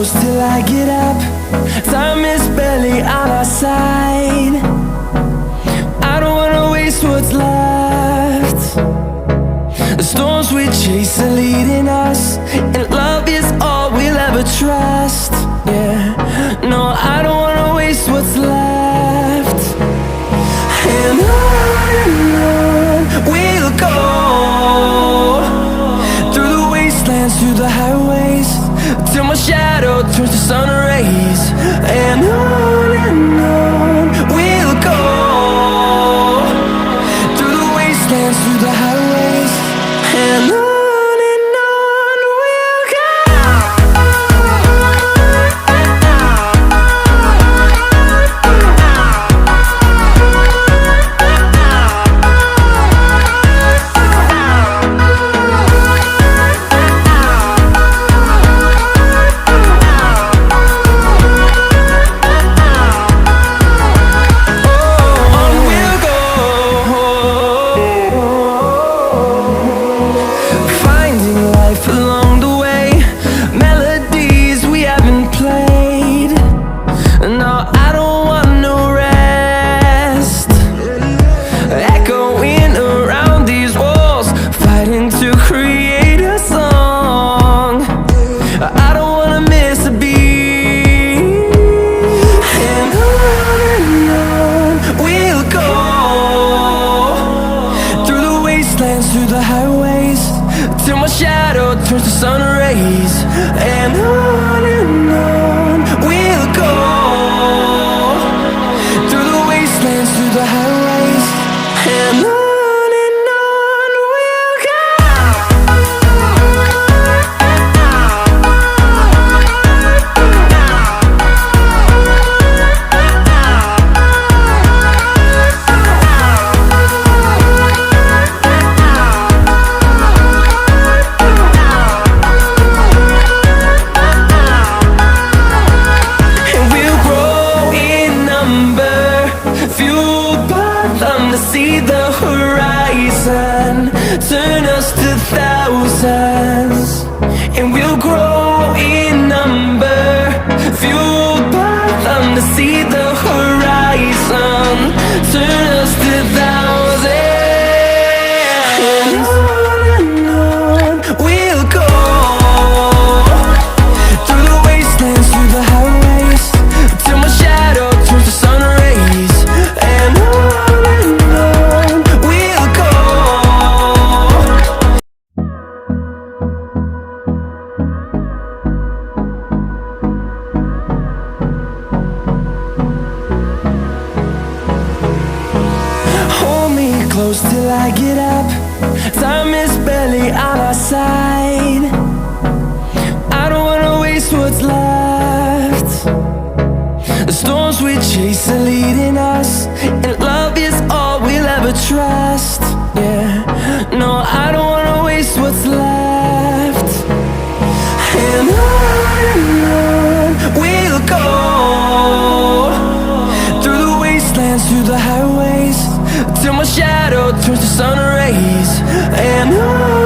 close till I get up. Time is barely on our side. I don't wanna waste what's left. The storms we chase are leading us, and love is all we'll ever trust. Yeah, no, I don't wanna waste what's left. And on we'll go, through the wastelands, through the highways, till my shadow turns to sun rays. And on we'll go, through the wastelands, through the highways, and on we'll go. Through the highways, till my shadow turns to sun rays. And on we'll go, through the wastelands, through the highways, and on we'll go. See the horizon, turn us to thousands, and we'll grow in number, fueled by them. To see the horizon, turn us to thousands, and on we'll go, through the wastelands, through the highways, till my shadow turns to sun rays. And close till I get up. Time is barely on our side. I don't wanna waste what's left. The storms we chase are leading us, and love is all we'll ever trust. Yeah, no, I don't wanna waste what's left. And on we'll go, through the wastelands, through the highways, till my shadow turns to sun rays. And on